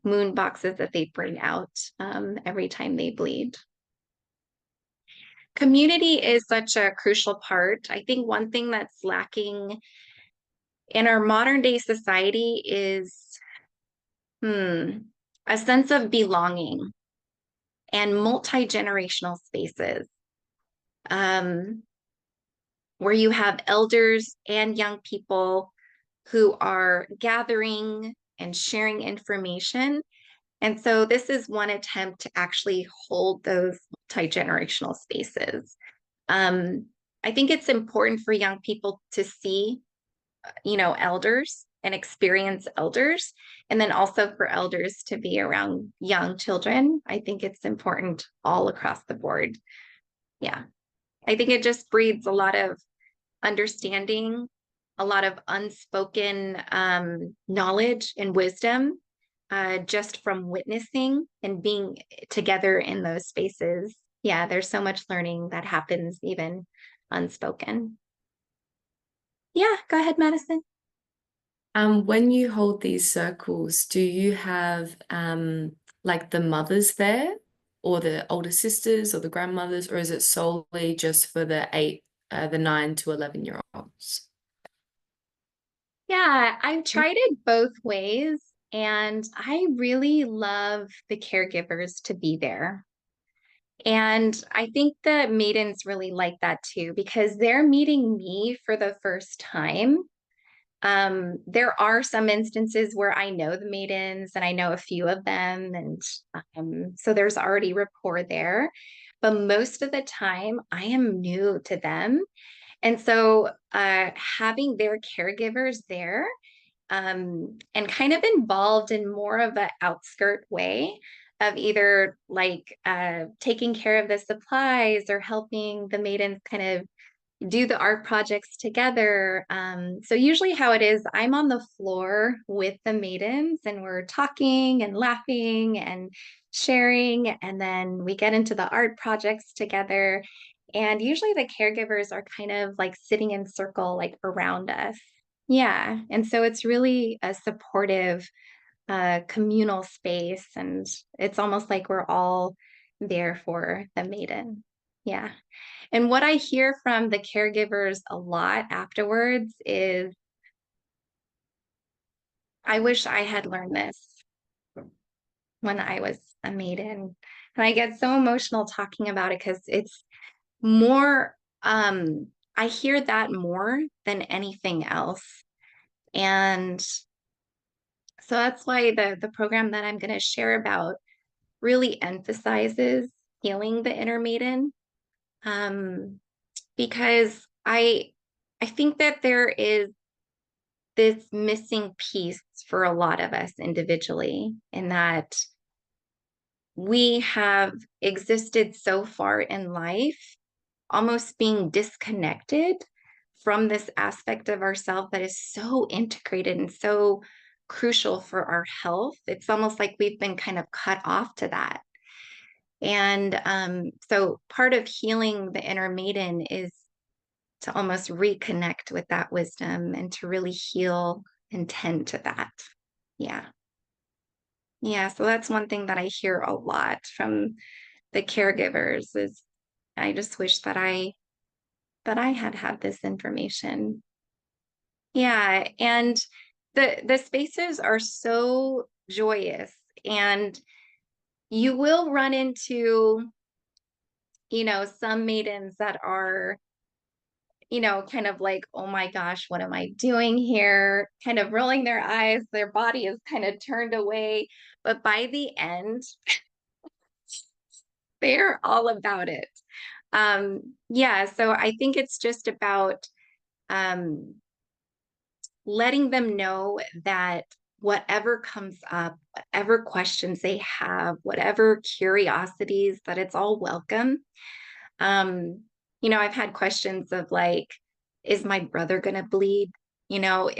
moon boxes that they bring out every time they bleed. Community is such a crucial part. I think one thing that's lacking in our modern day society is a sense of belonging and multi-generational spaces, um, where you have elders and young people who are gathering and sharing information. And so this is one attempt to actually hold those multi-generational spaces. I think it's important for young people to see, elders and experience elders, and then also for elders to be around young children. I think it's important all across the board. Yeah. I think it just breeds a lot of understanding, a lot of unspoken knowledge and wisdom, just from witnessing and being together in those spaces. Yeah, there's so much learning that happens even unspoken. Yeah, go ahead, Madison. When you hold these circles, do you have like the mothers there, or the older sisters, or the grandmothers, or is it solely just for the 9 to 11-year-olds? Yeah, I've tried it both ways, and I really love the caregivers to be there. And I think the maidens really like that too, because they're meeting me for the first time. There are some instances where I know the maidens and I know a few of them, and so there's already rapport there. But most of the time, I am new to them. And so having their caregivers there, and kind of involved in more of an outskirt way of either like taking care of the supplies or helping the maidens kind of do the art projects together. So usually how it is, I'm on the floor with the maidens and we're talking and laughing and sharing, and then we get into the art projects together. And usually the caregivers are kind of like sitting in circle, like around us. Yeah. And so it's really a supportive, communal space. And it's almost like we're all there for the maiden. Yeah. And what I hear from the caregivers a lot afterwards is, I wish I had learned this when I was a maiden. And I get so emotional talking about it because it's more, I hear that more than anything else. And so that's why the program that I'm going to share about really emphasizes healing the inner maiden. Because I think that there is this missing piece for a lot of us individually, in that we have existed so far in life almost being disconnected from this aspect of ourselves that is so integrated and so crucial for our health. It's almost like we've been kind of cut off to that. And so part of healing the inner maiden is to almost reconnect with that wisdom and to really heal and tend to that. Yeah. Yeah. So that's one thing that I hear a lot from the caregivers is I just wish that I had had this information. Yeah, and the spaces are so joyous, and you will run into, some maidens that are, kind of like, oh my gosh, what am I doing here? Kind of rolling their eyes, their body is kind of turned away. But by the end, they're all about it. Yeah, so I think it's just about um letting them know that whatever comes up, whatever questions they have, whatever curiosities, that it's all welcome. Um, I've had questions of like, is my brother going to bleed? You know,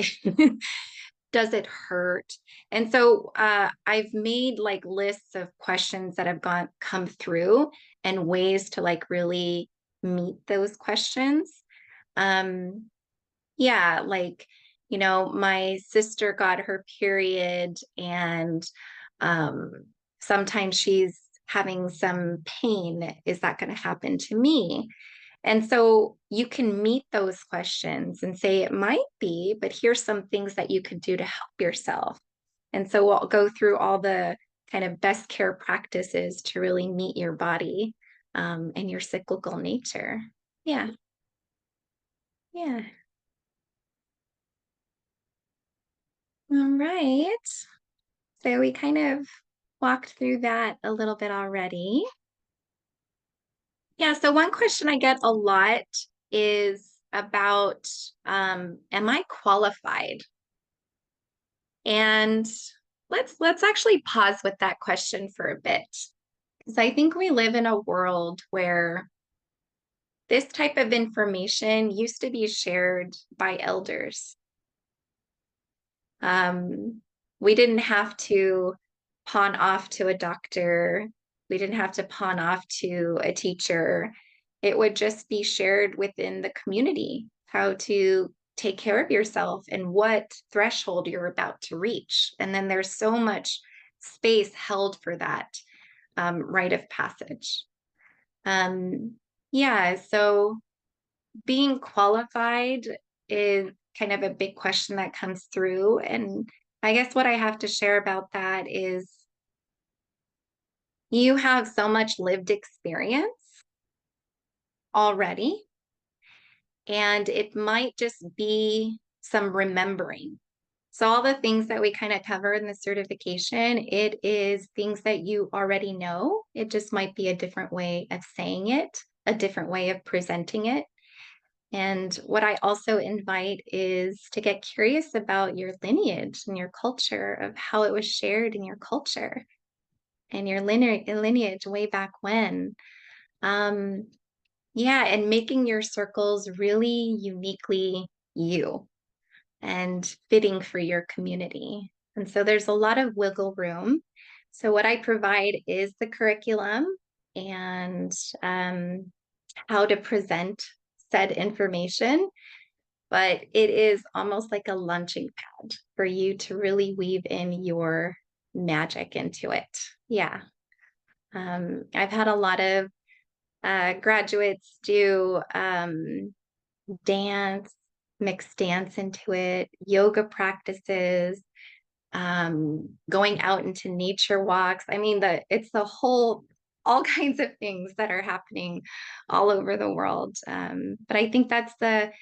does it hurt? And so I've made like lists of questions that have come through and ways to like really meet those questions. Um, yeah, like, my sister got her period and um sometimes she's having some pain. Is that going to happen to me? And so you can meet those questions and say it might be, but here's some things that you could do to help yourself. And so we'll go through all the kind of best care practices to really meet your body and your cyclical nature. Yeah. Yeah. All right. So we kind of walked through that a little bit already. Yeah, so one question I get a lot is about am I qualified? And let's actually pause with that question for a bit. Because I think we live in a world where this type of information used to be shared by elders. Um, we didn't have to pawn off to a doctor. We didn't have to pawn off to a teacher. It would just be shared within the community how to take care of yourself and what threshold you're about to reach. And then there's so much space held for that rite of passage. Yeah, so being qualified is kind of a big question that comes through. And I guess what I have to share about that is you have so much lived experience already, and it might just be some remembering. So, all the things that we kind of cover in the certification, it is things that you already know. It just might be a different way of saying it, a different way of presenting it. And what I also invite is to get curious about your lineage and your culture of how it was shared in your culture and your lineage way back when. Um, yeah, and making your circles really uniquely you and fitting for your community. And so there's a lot of wiggle room. So what I provide is the curriculum and how to present said information, but it is almost like a launching pad for you to really weave in your magic into it. Yeah. I've had a lot of graduates do dance, mixed dance into it, yoga practices, going out into nature walks. I mean, it's the whole, all kinds of things that are happening all over the world. But I think that's the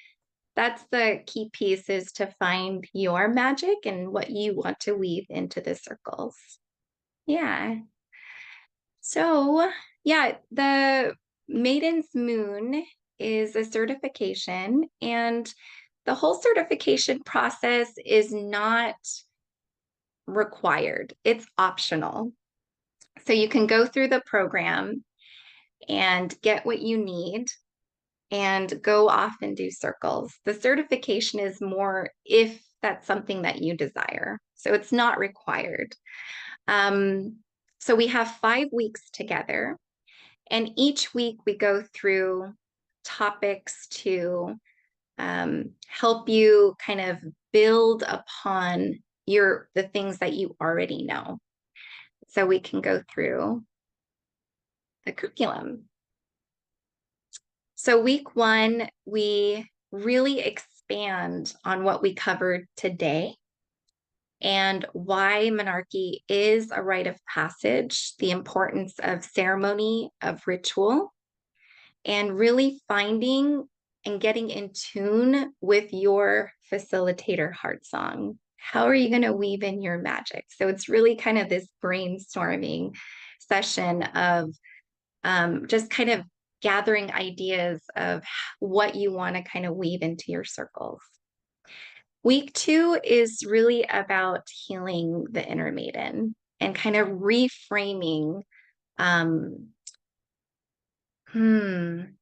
key piece is to find your magic and what you want to weave into the circles. Yeah. So, yeah, the Maiden's Moon is a certification, and the whole certification process is not required, it's optional. So, you can go through the program and get what you need and go off and do circles. The certification is more if that's something that you desire. So, it's not required. So, we have 5 weeks together. And each week we go through topics to help you kind of build upon the things that you already know. So we can go through the curriculum. So week 1, we really expand on what we covered today and why menarche is a rite of passage, the importance of ceremony, of ritual, and really finding and getting in tune with your facilitator heart song. How are you going to weave in your magic? So it's really kind of this brainstorming session of just kind of gathering ideas of what you want to kind of weave into your circles. Week 2 is really about healing the inner maiden and kind of reframing um, kind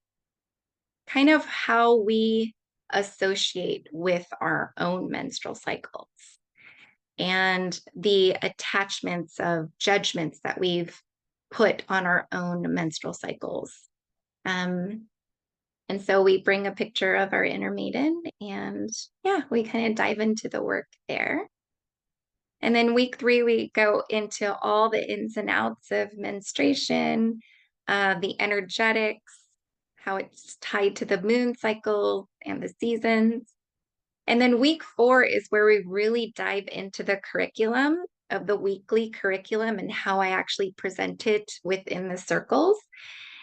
of how we associate with our own menstrual cycles and the attachments of judgments that we've put on our own menstrual cycles. And so we bring a picture of our inner maiden and yeah, we kind of dive into the work there. And then week 3, we go into all the ins and outs of menstruation, the energetics, how it's tied to the moon cycle and the seasons. And then week 4 is where we really dive into the curriculum of the weekly curriculum and how I actually present it within the circles.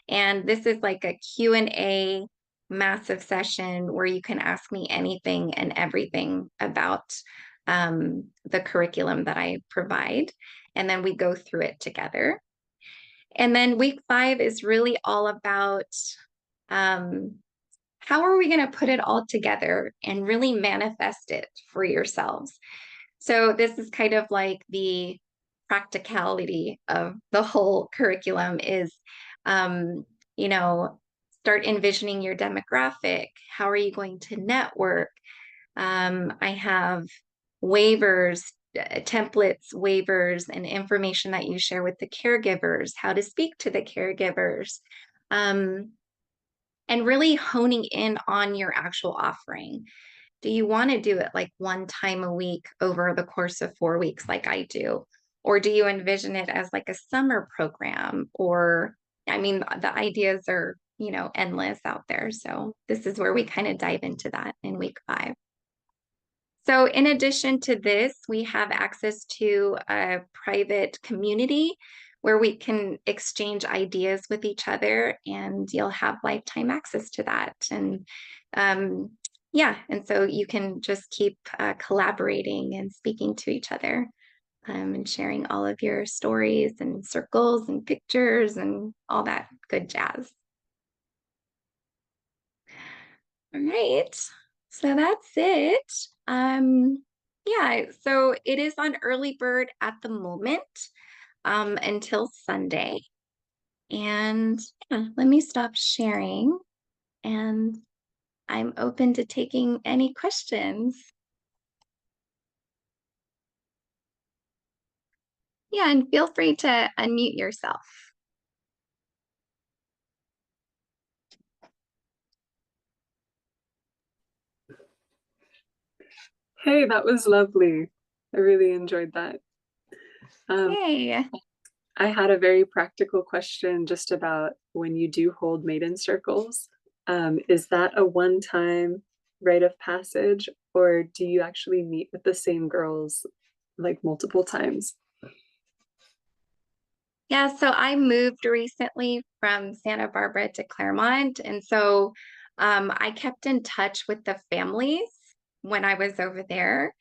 And this is like a Q&A massive session where you can ask me anything and everything about the curriculum that I provide. And then we go through it together. And then week 5 is really all about how are we going to put it all together and really manifest it for yourselves. So this is kind of like the practicality of the whole curriculum is, you know, start envisioning your demographic. How are you going to network? I have waivers, templates, waivers, and information that you share with the caregivers, how to speak to the caregivers, and really honing in on your actual offering. Do you want to do it like one time a week over the course of 4 weeks like I do? Or do you envision it as like a summer program? Or, I mean, the ideas are, endless out there. So this is where we kind of dive into that in week 5. So in addition to this, we have access to a private community where we can exchange ideas with each other and you'll have lifetime access to that. And yeah, and so you can just keep collaborating and speaking to each other and sharing all of your stories and circles and pictures and all that good jazz. All right, so that's it. Yeah, so it is on early bird at the moment until Sunday. And yeah, let me stop sharing and I'm open to taking any questions. Yeah, and feel free to unmute yourself. Hey, that was lovely. I really enjoyed that. Yay. I had a very practical question just about when you do hold maiden circles. Is that a one-time rite of passage, or do you actually meet with the same girls like multiple times? Yeah, so I moved recently from Santa Barbara to Claremont. And so I kept in touch with the families when I was over there.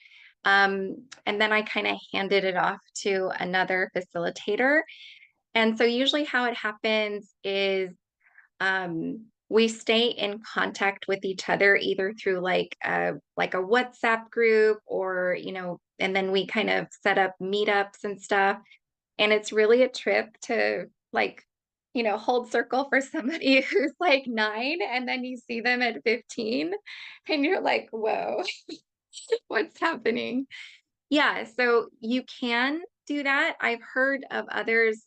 And then I kind of handed it off to another facilitator. And so usually how it happens is we stay in contact with each other either through like a WhatsApp group or, and then we kind of set up meetups and stuff. And it's really a trip to like, hold circle for somebody who's like 9 and then you see them at 15 and you're like, whoa, what's happening? Yeah, so you can do that. I've heard of others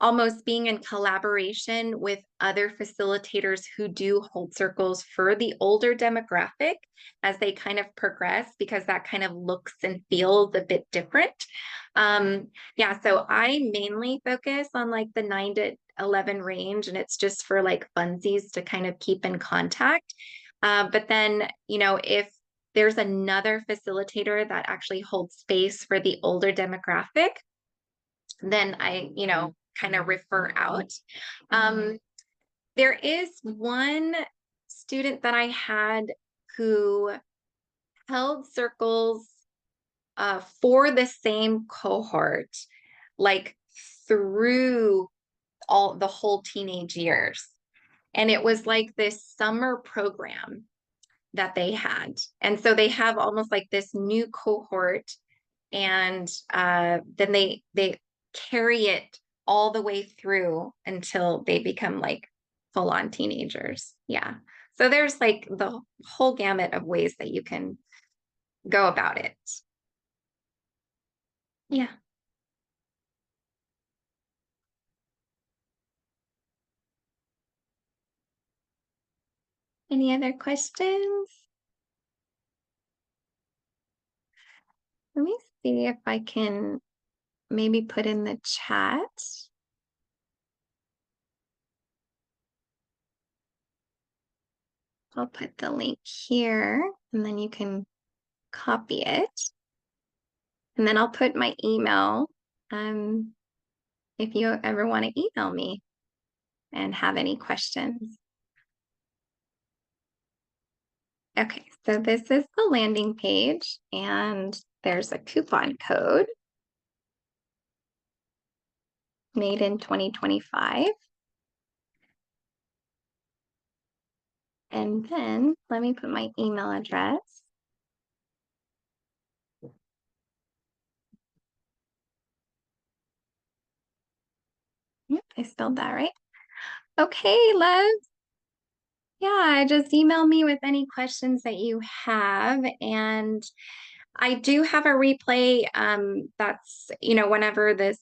almost being in collaboration with other facilitators who do hold circles for the older demographic as they kind of progress, because that kind of looks and feels a bit different. Yeah, so I mainly focus on like the 9 to 11 range, and it's just for like funsies to kind of keep in contact. But then, you know, if there's another facilitator that actually holds space for the older demographic, then I, you know, kind of refer out. There is one student that I had who held circles for the same cohort, like through all the whole teenage years. And it was like this summer program that they had. And so they have almost like this new cohort, and then they carry it all the way through until they become like full on teenagers. Yeah. So there's like the whole gamut of ways that you can go about it. Yeah. Any other questions? Let me see if I can maybe put in the chat. I'll put the link here and then you can copy it. And then I'll put my email if you ever want to email me and have any questions. Okay, so this is the landing page and there's a coupon code, Maiden 2025. And then let me put my email address. Yep, I spelled that right. Okay, loves. Yeah, just email me with any questions that you have. And I do have a replay. That's, you know, whenever this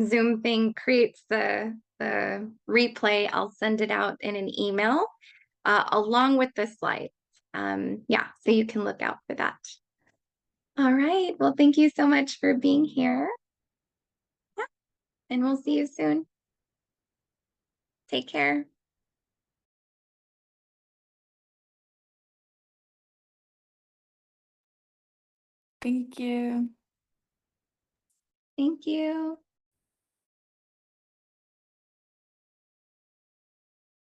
Zoom thing creates the replay, I'll send it out in an email along with the slides. Yeah, so you can look out for that. All right. Well, thank you so much for being here. Yeah, and we'll see you soon. Take care. Thank you. Thank you.